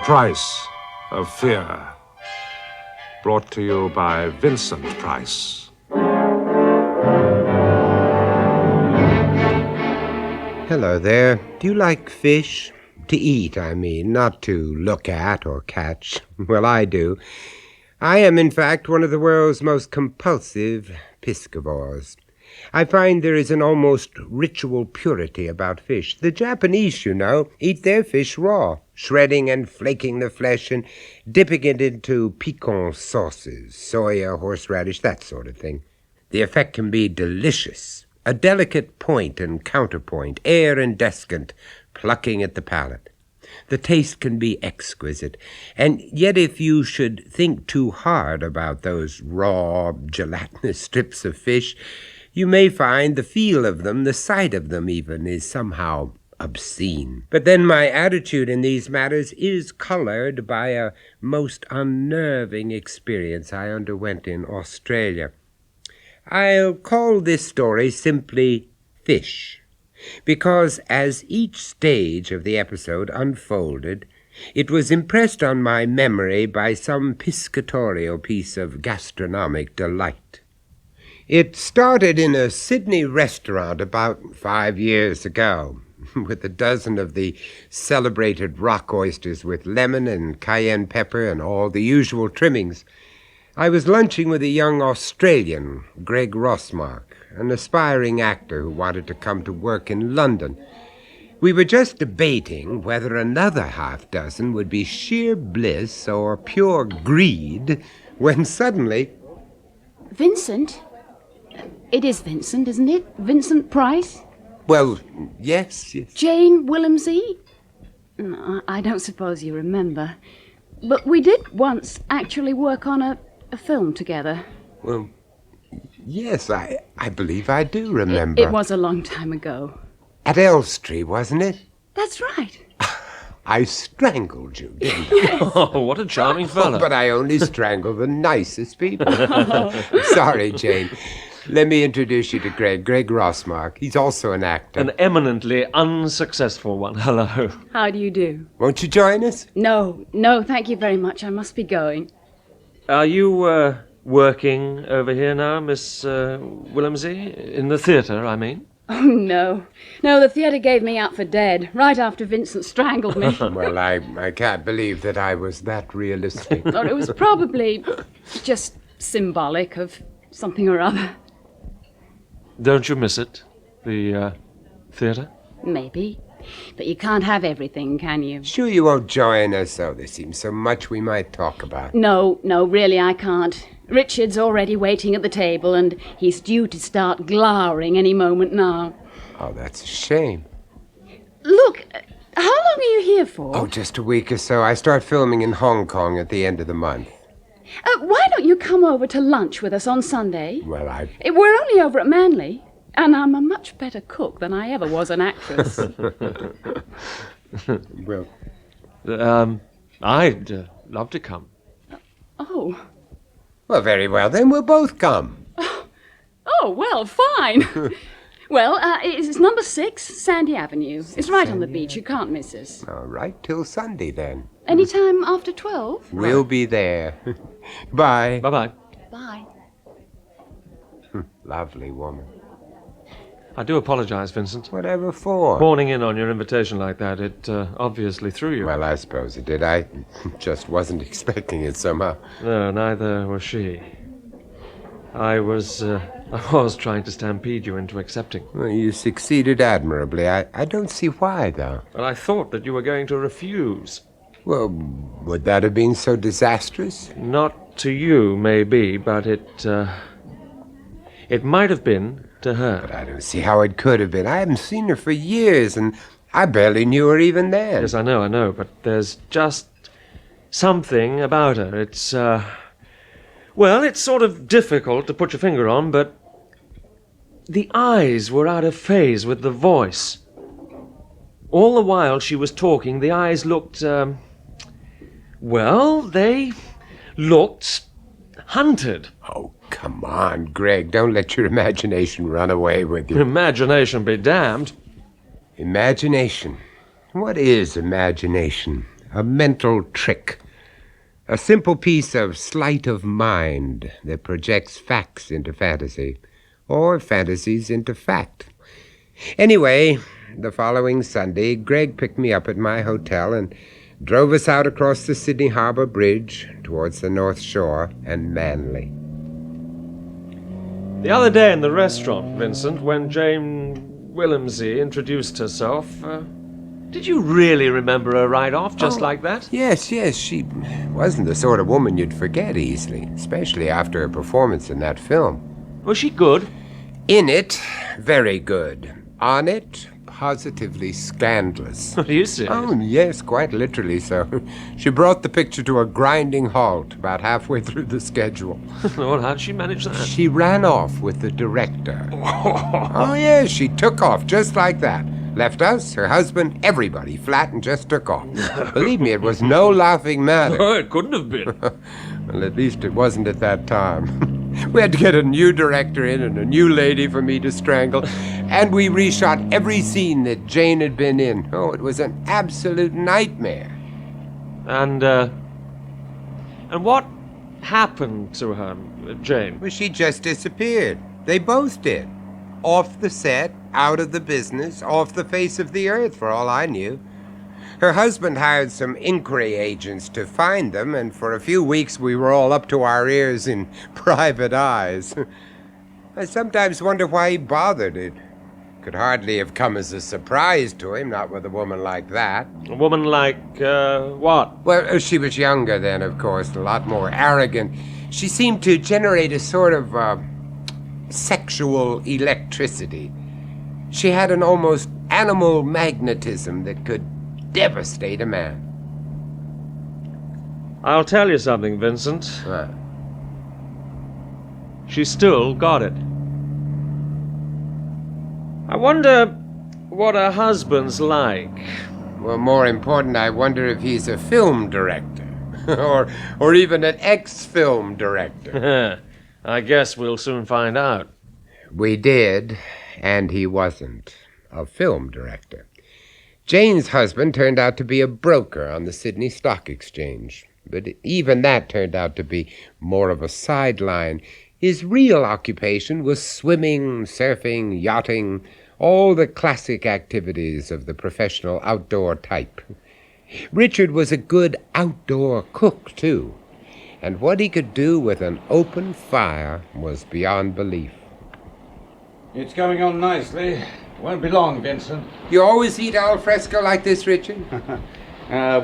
Price of Fear. Brought to you by Vincent Price. Hello there. Do you like fish? To eat, I mean, not to look at or catch. Well, I do. I am, in fact, one of the world's most compulsive piscivores. I find there is an almost ritual purity about fish. The Japanese, you know, eat their fish raw, shredding and flaking the flesh and dipping it into piquant sauces, soya, horseradish, that sort of thing. The effect can be delicious, a delicate point and counterpoint, air and descant, plucking at the palate. The taste can be exquisite, and yet if you should think too hard about those raw, gelatinous strips of fish, you may find the feel of them, the sight of them even, is somehow obscene. But then my attitude in these matters is colored by a most unnerving experience I underwent in Australia. I'll call this story simply Fish, because as each stage of the episode unfolded, it was impressed on my memory by some piscatorial piece of gastronomic delight. It started in a Sydney restaurant about 5 years ago, with a dozen of the celebrated rock oysters with lemon and cayenne pepper and all the usual trimmings. I was lunching with a young Australian, Greg Rossmark, an aspiring actor who wanted to come to work in London. We were just debating whether another half dozen would be sheer bliss or pure greed, when suddenly... Vincent? It is Vincent, isn't it? Vincent Price? Well, yes. Jane Willemsey? No, I don't suppose you remember. But we did once actually work on a film together. Well, yes, I believe I do remember. It was a long time ago. At Elstree, wasn't it? That's right. I strangled you, didn't I? Oh, what a charming fellow. But I only strangle the nicest people. Sorry, Jane. Let me introduce you to Greg Rossmark. He's also an actor. An eminently unsuccessful one. Hello. How do you do? Won't you join us? No, thank you very much. I must be going. Are you working over here now, Miss Willemsey? In the theatre, I mean? Oh, no. No, the theatre gave me out for dead, right after Vincent strangled me. Well, I can't believe that I was that realistic. Oh, it was probably just symbolic of something or other. Don't you miss it? The theatre? Maybe. But you can't have everything, can you? Sure you won't join us, though. There seems so much we might talk about. No, really I can't. Richard's already waiting at the table, and he's due to start glowering any moment now. Oh, that's a shame. Look, how long are you here for? Oh, just a week or so. I start filming in Hong Kong at the end of the month. Why don't you come over to lunch with us on Sunday? Well, We're only over at Manly, and I'm a much better cook than I ever was an actress. Well... I'd love to come. Oh. Well, very well, then we'll both come. Oh, well, fine. Well, it's number 6, Sandy Avenue. It's right on the beach. You can't miss us. All right, till Sunday, then. Any time after 12? We'll be there. Bye. Bye-bye. Bye. Lovely woman. I do apologize, Vincent. Whatever for? Horning in on your invitation like that, it obviously threw you. Well, I suppose it did. I just wasn't expecting it somehow. No, neither was she. I was trying to stampede you into accepting. Well, you succeeded admirably. I don't see why, though. But I thought that you were going to refuse. Well, would that have been so disastrous? Not to you, maybe, but it might have been to her. But I don't see how it could have been. I haven't seen her for years, and I barely knew her even then. Yes, I know, but there's just something about her. It's, well, it's sort of difficult to put your finger on, but the eyes were out of phase with the voice. All the while she was talking, the eyes looked, well, they looked hunted. Oh, come on, Greg. Don't let your imagination run away with you. Imagination be damned. Imagination. What is imagination? a mental trick. A simple piece of sleight of mind that projects facts into fantasy, or fantasies into fact. Anyway, the following Sunday, Greg picked me up at my hotel and drove us out across the Sydney Harbour Bridge towards the North Shore and Manly. The other day in the restaurant, Vincent, when Jane Willemsey introduced herself, did you really remember her right off, just like that? Yes, she wasn't the sort of woman you'd forget easily, especially after her performance in that film. Was she good? In it, very good. On it, positively scandalous. Are you serious? Oh, yes, quite literally so. She brought the picture to a grinding halt about halfway through the schedule. Lord, how'd she manage that? She ran off with the director. Oh, yes, she took off just like that. Left us, her husband, everybody flat and just took off. Believe me, it was no laughing matter. Oh, it couldn't have been. Well, at least it wasn't at that time. We had to get a new director in and a new lady for me to strangle, and we reshot every scene that Jane had been in. Oh, it was an absolute nightmare. And what happened to her, Jane? Well, she just disappeared. They both did. Off the set, out of the business, off the face of the earth, for all I knew. Her husband hired some inquiry agents to find them, and for a few weeks we were all up to our ears in private eyes. I sometimes wonder why he bothered. It could hardly have come as a surprise to him, not with a woman like that. A woman like, what? Well, she was younger then, of course, a lot more arrogant. She seemed to generate a sort of sexual electricity. She had an almost animal magnetism that could devastate a man. I'll tell you something, Vincent. What? She still got it. I wonder what her husband's like. Well, more important, I wonder if he's a film director. or even an ex-film director. I guess we'll soon find out. We did, and he wasn't a film director. Jane's husband turned out to be a broker on the Sydney Stock Exchange, but even that turned out to be more of a sideline. His real occupation was swimming, surfing, yachting, all the classic activities of the professional outdoor type. Richard was a good outdoor cook, too, and what he could do with an open fire was beyond belief. It's coming on nicely. Won't be long, Vincent. You always eat al fresco like this, Richard?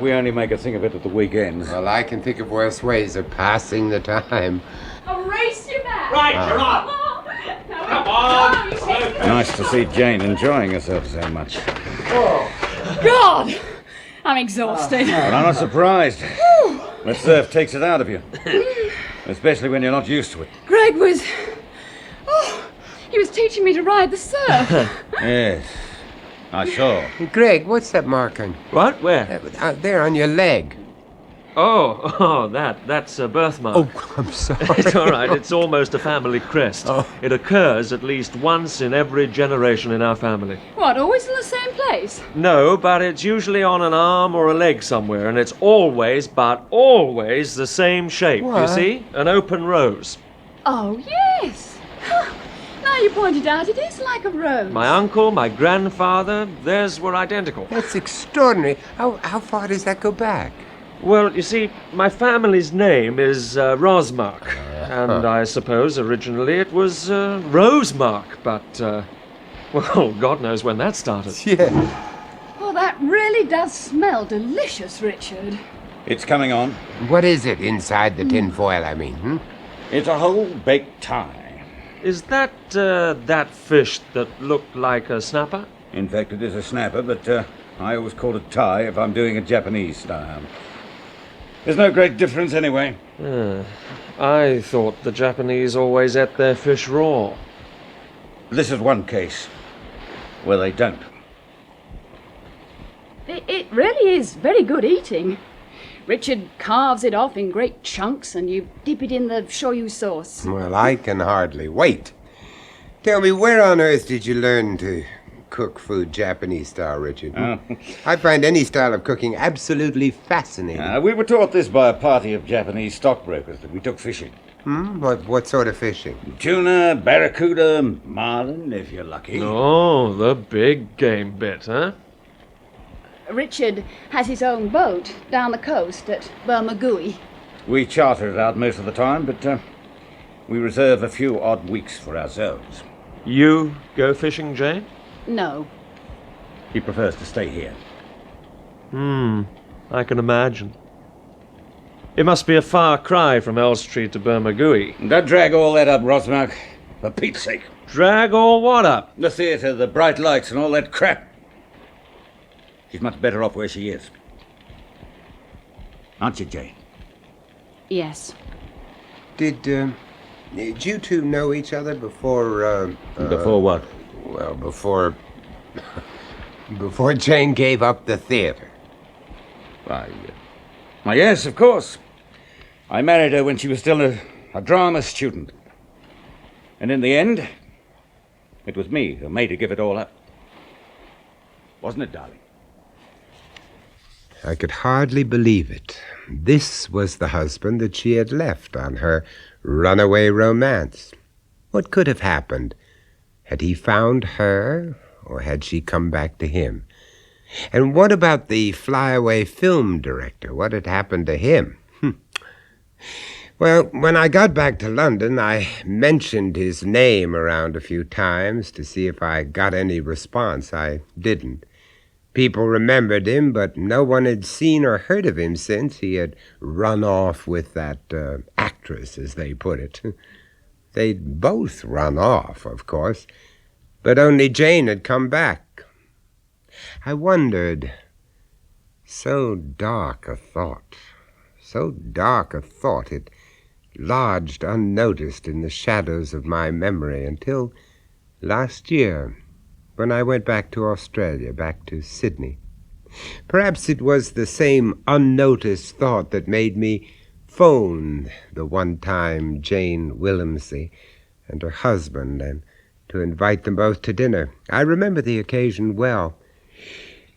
We only make a thing of it at the weekends. Well, I can think of worse ways of passing the time. I'll race you back. Right, you're on. Come on. Nice to see Jane enjoying herself so much. God, I'm exhausted. But I'm not surprised. The surf takes it out of you. Especially when you're not used to it. Greg was... Oh, he was teaching me to ride the surf. Yes, I saw. Greg, what's that mark on? What? Where? There on your leg. Oh, that's a birthmark. Oh, I'm sorry. It's all right. It's almost a family crest. Oh. It occurs at least once in every generation in our family. What, always in the same place? No, but it's usually on an arm or a leg somewhere, and it's always, but always, the same shape. You What? see? An open rose. Oh, yes. Now you pointed out, it is like a rose. My uncle, my grandfather, theirs were identical. That's extraordinary. How far does that go back? Well, you see, my family's name is Rosmark, and I suppose originally it was Rosemark, but, well, God knows when that started. Yeah. Oh, that really does smell delicious, Richard. It's coming on. What is it inside the tin foil, I mean? It's a whole baked tie. Is that that fish that looked like a snapper? In fact, it is a snapper, but I always call it tie if I'm doing a Japanese style. There's no great difference anyway. I thought the Japanese always ate their fish raw. This is one case where they don't. It really is very good eating. Richard carves it off in great chunks and you dip it in the shoyu sauce. Well, I can hardly wait. Tell me, where on earth did you learn to cook food Japanese style, Richard. Oh. I find any style of cooking absolutely fascinating. We were taught this by a party of Japanese stockbrokers that we took fishing. What sort of fishing? Tuna, barracuda, marlin, if you're lucky. Oh, the big game bit, huh? Richard has his own boat down the coast at Bermagui. We charter it out most of the time, but we reserve a few odd weeks for ourselves. You go fishing, Jane? No. He prefers to stay here. I can imagine. It must be a far cry from Elstree to Bermagui. Don't drag all that up, Rosmark. For Pete's sake. Drag all what up? The theatre, the bright lights, and all that crap. She's much better off where she is. Aren't you, Jane? Yes. Did you two know each other before, Before what? well, before Jane gave up the theater? Why, yes, of course. I married her when she was still a drama student. And in the end, it was me who made her give it all up. Wasn't it, darling? I could hardly believe it. This was the husband that she had left on her runaway romance. What could have happened? Had he found her, or had she come back to him? And what about the flyaway film director? What had happened to him? Well, when I got back to London, I mentioned his name around a few times to see if I got any response. I didn't. People remembered him, but no one had seen or heard of him since he had run off with that actress, as they put it. They'd both run off, of course, but only Jane had come back. I wondered, so dark a thought, it lodged unnoticed in the shadows of my memory until last year, when I went back to Australia, back to Sydney. Perhaps it was the same unnoticed thought that made me phone the one-time Jane Willemsey and her husband and to invite them both to dinner. I remember the occasion well.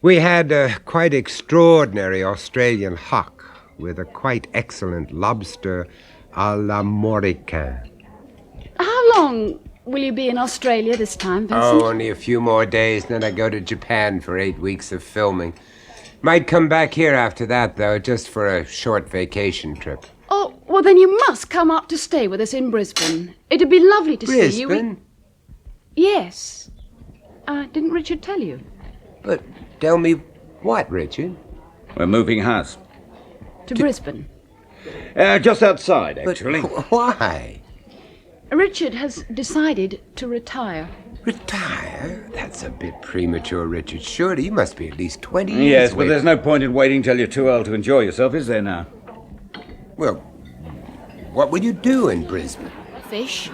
We had a quite extraordinary Australian hock with a quite excellent lobster à la Moricain. How long will you be in Australia this time, Vincent? Oh, only a few more days, and then I go to Japan for 8 weeks of filming. Might come back here after that, though, just for a short vacation trip. Oh, well, then you must come up to stay with us in Brisbane. It'd be lovely to see you. Brisbane? Yes. Didn't Richard tell you? But tell me what, Richard? We're moving house. To Brisbane. Just outside, actually. But why? Richard has decided to retire. Retire? That's a bit premature, Richard. Surely you must be at least 20 years Yes, but away. there's no point in waiting till you're too old to enjoy yourself, is there now? Well, what will you do in Brisbane? Fish.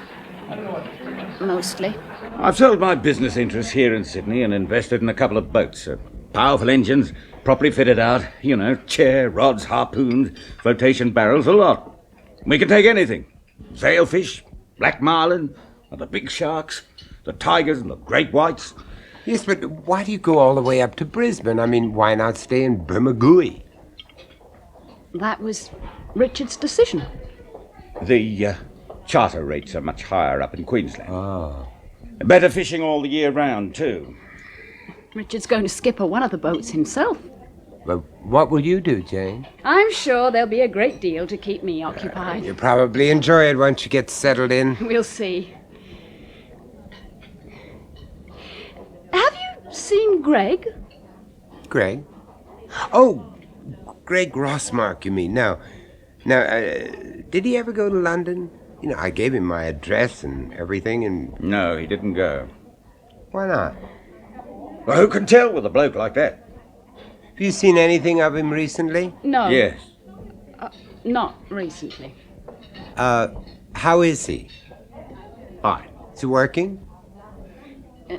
Mostly. I've sold my business interests here in Sydney and invested in a couple of boats. Powerful engines, properly fitted out, chair, rods, harpoons, flotation barrels, a lot. We can take anything. Sailfish, black marlin, or the big sharks, the tigers and the great whites. Yes, but why do you go all the way up to Brisbane? I mean, why not stay in Bermagui? That was Richard's decision. The charter rates are much higher up in Queensland. Oh. Better fishing all the year round, too. Richard's going to skipper one of the boats himself. But what will you do, Jane? I'm sure there'll be a great deal to keep me occupied. You'll probably enjoy it once you get settled in. We'll see. Have you seen Greg? Greg? Oh, Greg Rossmark, you mean? Now, did he ever go to London? I gave him my address and everything, and... No, he didn't go. Why not? Well, who can tell with a bloke like that? Have you seen anything of him recently? No. Yes. Not recently. How is he? Fine. Is he working?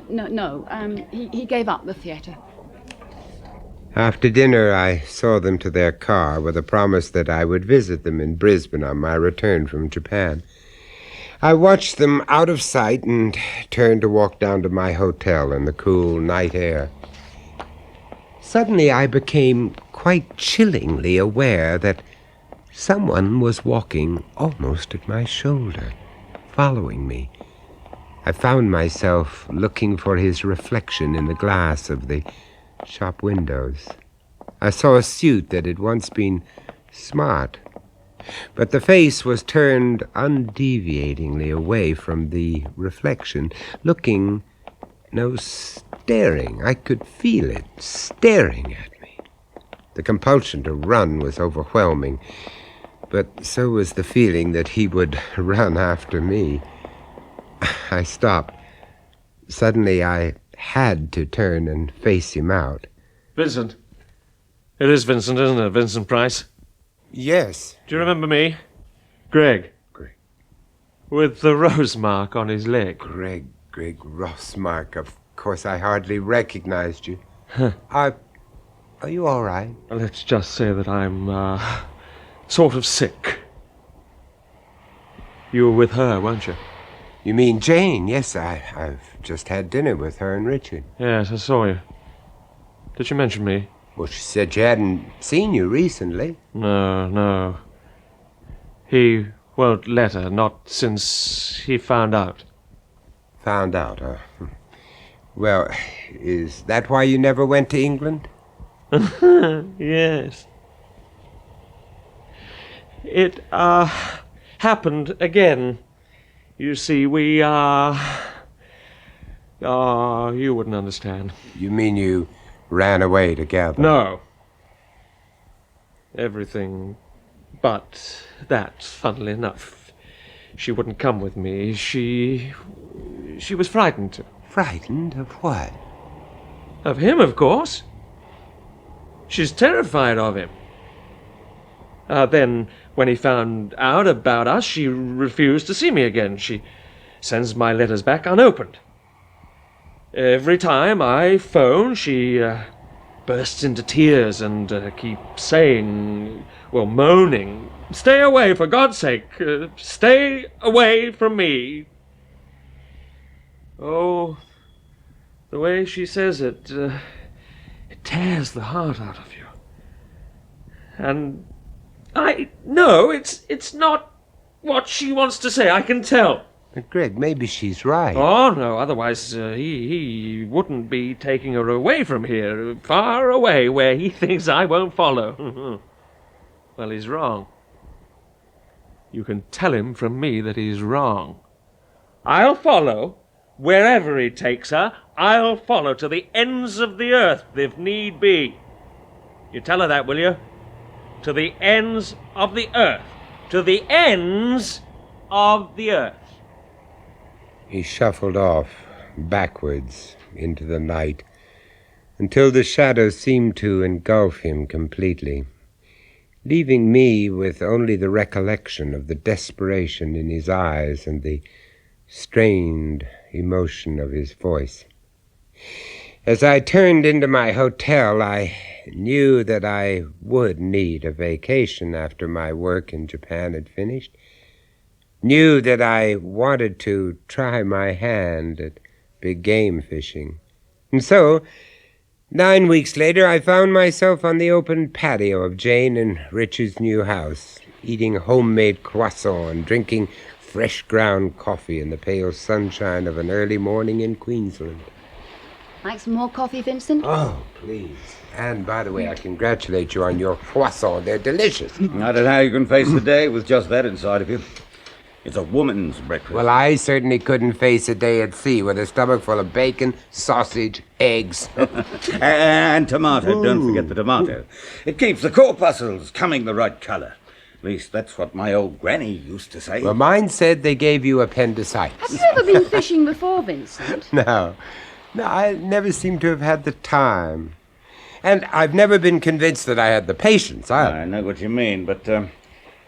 No. He gave up the theatre. After dinner, I saw them to their car with a promise that I would visit them in Brisbane on my return from Japan. I watched them out of sight and turned to walk down to my hotel in the cool night air. Suddenly I became quite chillingly aware that someone was walking almost at my shoulder, following me. I found myself looking for his reflection in the glass of the shop windows. I saw a suit that had once been smart, but the face was turned undeviatingly away from the reflection, looking, no, staring. I could feel it, staring at me. The compulsion to run was overwhelming, but so was the feeling that he would run after me. I stopped. Suddenly I had to turn and face him out. Vincent. It is Vincent, isn't it? Vincent Price. Yes. Do you remember me? Greg. Greg. With the rose mark on his leg. Greg Rossmark. Of course, I hardly recognized you. Are you all right? Let's just say that I'm, sort of sick. You were with her, weren't you? You mean Jane? Yes, I've just had dinner with her and Richard. Yes, I saw you. Did she mention me? Well, she said she hadn't seen you recently. No. He won't let her, not since he found out. Found out, huh? Well, is that why you never went to England? Yes. It, happened again. You see, we, you wouldn't understand. You mean you ran away together? No. Everything but that, funnily enough. She wouldn't come with me. She was frightened to. Frightened of what? Of him, of course. She's terrified of him. Then, when he found out about us, she refused to see me again. She sends my letters back unopened. Every time I phone, she bursts into tears and keeps saying, well, moaning, "Stay away, for God's sake! Stay away from me!" Oh, the way she says it, it tears the heart out of you. And I know it's not what she wants to say, I can tell. But Greg, maybe she's right. Oh, no, otherwise he wouldn't be taking her away from here, far away, where he thinks I won't follow. Well, he's wrong. You can tell him from me that he's wrong. I'll follow. Wherever he takes her, I'll follow to the ends of the earth, if need be. You tell her that, will you? To the ends of the earth. To the ends of the earth. He shuffled off, backwards, into the night, until the shadows seemed to engulf him completely, leaving me with only the recollection of the desperation in his eyes and the strained emotion of his voice. As I turned into my hotel, I knew that I would need a vacation after my work in Japan had finished. Knew that I wanted to try my hand at big game fishing. And so, 9 weeks later, I found myself on the open patio of Jane and Richard's new house, eating homemade croissant and drinking fresh ground coffee in the pale sunshine of an early morning in Queensland. Like some more coffee, Vincent? Oh, please. And, by the way, I congratulate you on your croissants. They're delicious. I don't know how you can face the day with just that inside of you. It's a woman's breakfast. Well, I certainly couldn't face a day at sea with a stomach full of bacon, sausage, eggs. And tomato. Don't forget the tomato. It keeps the corpuscles coming the right colour. At least that's what my old granny used to say. Well, mine said they gave you appendicitis. Have you ever been fishing before, Vincent? No, I never seem to have had the time. And I've never been convinced that I had the patience either. I know what you mean, but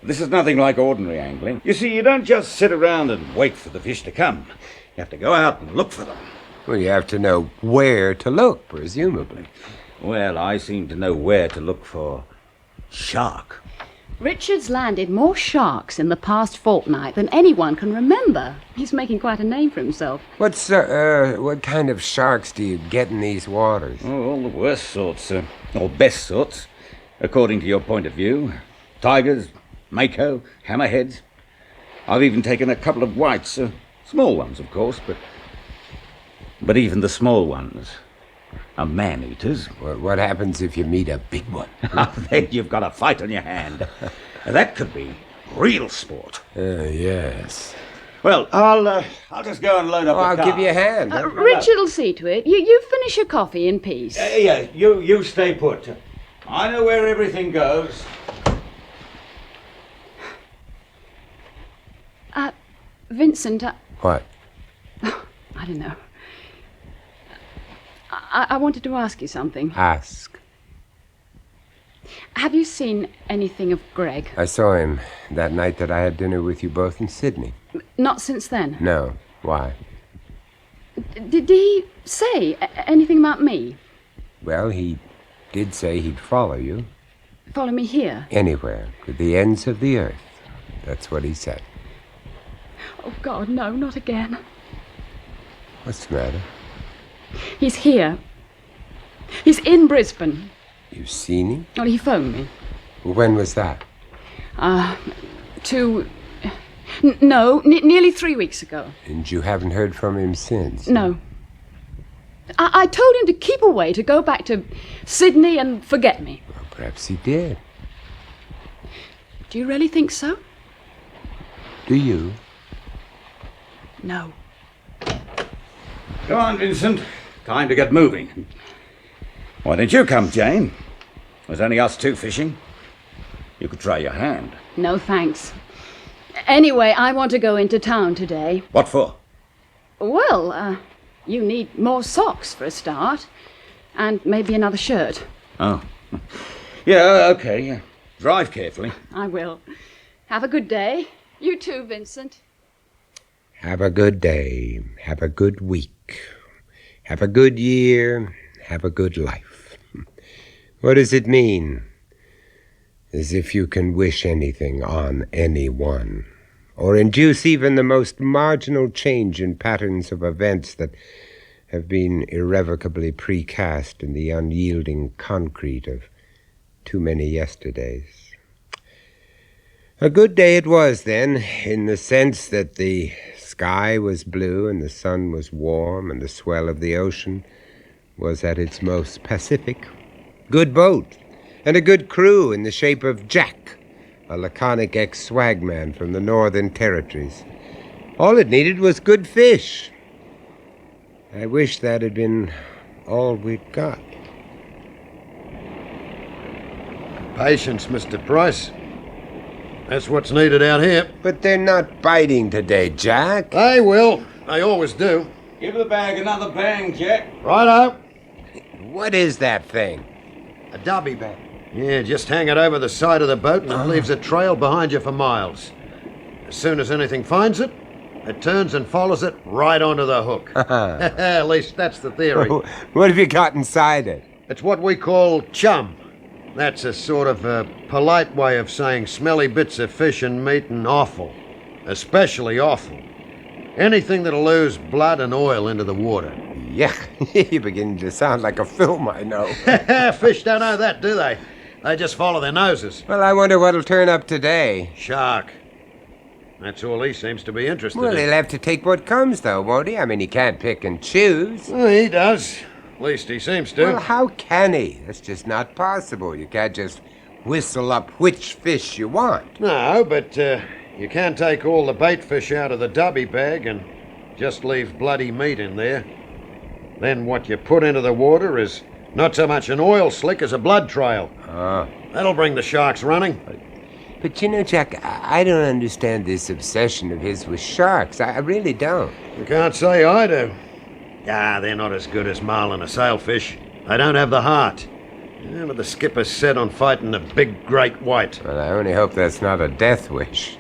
this is nothing like ordinary angling. You see, you don't just sit around and wait for the fish to come. You have to go out and look for them. Well, you have to know where to look, presumably. Well, I seem to know where to look for shark. Richard's landed more sharks in the past fortnight than anyone can remember. He's making quite a name for himself. What kind of sharks do you get in these waters? Oh, all the worst sorts, sir. Or best sorts, according to your point of view. Tigers, mako, hammerheads. I've even taken a couple of whites, sir. Small ones, of course, but even the small ones are man-eaters. What happens if you meet a big one? Then you've got a fight on your hand. That could be real sport. Yes. Well, I'll just go and load up Oh, the I'll car. give you a hand. Richard will see to it. You finish your coffee in peace. Yeah, you stay put. I know where everything goes. Vincent, What? I don't know. I wanted to ask you something. Ask. Have you seen anything of Greg? I saw him that night that I had dinner with you both in Sydney. Not since then. No. Why? Did he say anything about me? Well, he did say he'd follow you Follow me here? anywhere, to the ends of the earth. That's what he said. Oh, God, no, not again. What's the matter? He's here. He's in Brisbane. You've seen him? Well, he phoned me. When was that? Nearly 3 weeks ago. And you haven't heard from him since? No. I told him to keep away, to go back to Sydney and forget me. Well, perhaps he did. Do you really think so? Do you? No. Go on, Vincent. Time to get moving. Why didn't you come, Jane? There's only us two fishing. You could try your hand. No, thanks. Anyway, I want to go into town today. What for? Well, you need more socks for a start. And maybe another shirt. Oh. Yeah, okay. Yeah. Drive carefully. I will. Have a good day. You too, Vincent. Have a good day. Have a good week. Have a good year. Have a good life. What does it mean? As if you can wish anything on anyone, or induce even the most marginal change in patterns of events that have been irrevocably precast in the unyielding concrete of too many yesterdays. A good day it was, then, in the sense that the sky was blue and the sun was warm and the swell of the ocean was at its most pacific. Good boat, and a good crew in the shape of Jack, a laconic ex-swagman from the Northern Territories. All it needed was good fish. I wish that had been all we'd got. Patience, Mr. Price. That's what's needed out here. But they're not biting today, Jack. They will. They always do. Give the bag another bang, Jack. Righto. What is that thing? A dubby bag. Yeah, just hang it over the side of the boat and it leaves a trail behind you for miles. As soon as anything finds it, it turns and follows it right onto the hook. At least that's the theory. What have you got inside it? It's what we call chum. That's a sort of a polite way of saying smelly bits of fish and meat and offal. Especially offal. Anything that'll ooze blood and oil into the water. Yuck. You're beginning to sound like a film I know. Fish don't know that, do they? They just follow their noses. Well, I wonder what'll turn up today. Shark. That's all he seems to be interested Well, in. he'll have to take what comes, though, won't he? I mean, he can't pick and choose. Well, he does. At least he seems to. Well, how can he? That's just not possible. You can't just whistle up which fish you want. No, but you can take all the bait fish out of the dubby bag and just leave bloody meat in there. Then what you put into the water is not so much an oil slick as a blood trail. Oh. That'll bring the sharks running. But you know, Jack, I don't understand this obsession of his with sharks. I really don't. You can't say I do. Ah, they're not as good as marlin or sailfish. They don't have the heart. Yeah, but the skipper's set on fighting the big great white. Well, I only hope that's not a death wish.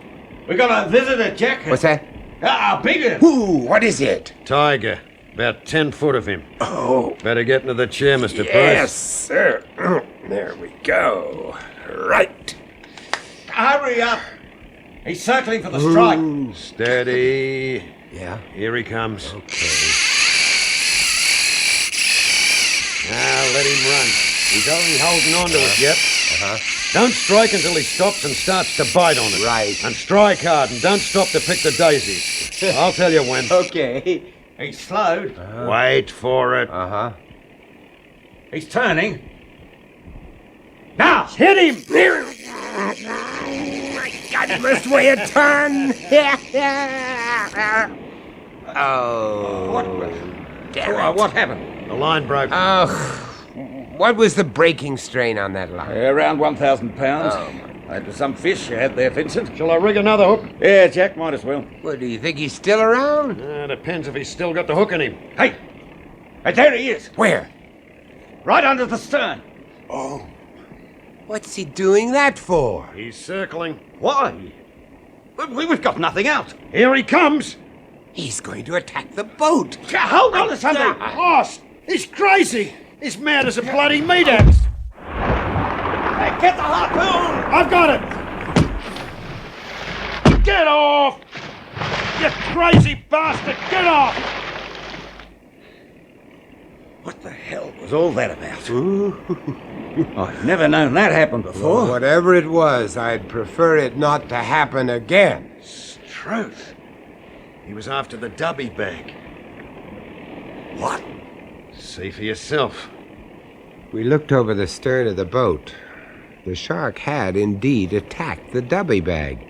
We got a visitor, Jack. What's that? Ah, bigger. Ooh, what is it? Tiger. About 10 foot of him. Oh, Better get into the chair, Mr. yes, Price. sir. There we go. Right. Hurry up! He's circling for the strike. Steady. Yeah? Here he comes. Okay. Now let him run. He's only holding on to it yet. Don't strike until he stops and starts to bite on it. Right. And strike hard and don't stop to pick the daisies. I'll tell you when. Okay. He's slowed. Wait for it. Uh-huh. He's turning. Now, hit him! Godless way of turn! Oh. What happened? The line broke. Oh. What was the breaking strain on that line? Around 1,000 pounds. There's some fish you had there, Vincent. Shall I rig another hook? Yeah, Jack, might as well. What, do you think he's still around? Depends if he's still got the hook in him. Hey! There he is! Where? Right under the stern. What's he doing that for? He's circling. Why? We've got nothing else. Here he comes. He's going to attack the boat. Hold on to something! Lost. He's crazy. He's mad as a bloody meat axe. Hey, get the harpoon! I've got it. Get off! You crazy bastard! Get off! What the hell was all that about? I've never known that happen before. Well, whatever it was, I'd prefer it not to happen again. Truth. He was after the dubby bag. What? See for yourself. We looked over the stern of the boat. The shark had indeed attacked the dubby bag.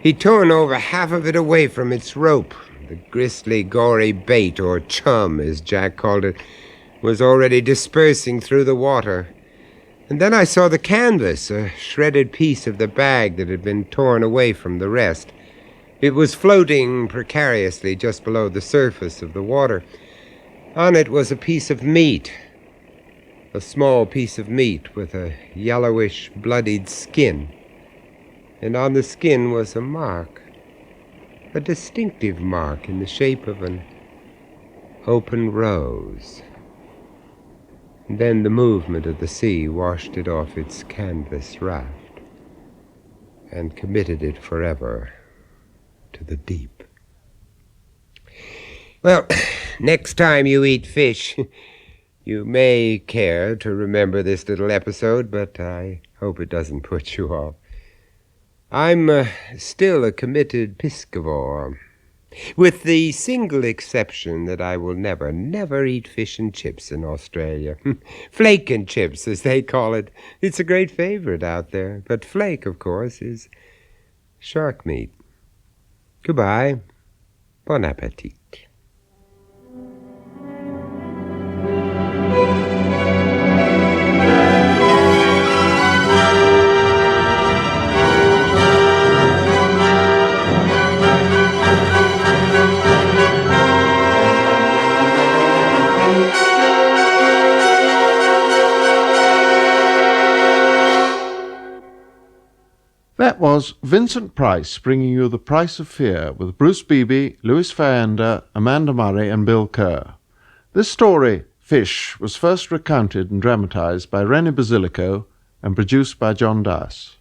He'd torn over half of it away from its rope. The gristly, gory bait, or chum, as Jack called it, was already dispersing through the water. And then I saw the canvas, a shredded piece of the bag that had been torn away from the rest. It was floating precariously just below the surface of the water. On it was a piece of meat, a small piece of meat with a yellowish, bloodied skin. And on the skin was a mark, a distinctive mark in the shape of an open rose. And then the movement of the sea washed it off its canvas raft and committed it forever to the deep. Well, next time you eat fish, you may care to remember this little episode, but I hope it doesn't put you off. I'm still a committed piscivore, with the single exception that I will never eat fish and chips in Australia. Flake and chips, as they call it. It's a great favorite out there, but flake, of course, is shark meat. Goodbye. Bon appetit. That was Vincent Price bringing you The Price of Fear with Bruce Beebe, Louis Fayenda, Amanda Murray and Bill Kerr. This story, Fish, was first recounted and dramatised by Rennie Basilico and produced by John Das.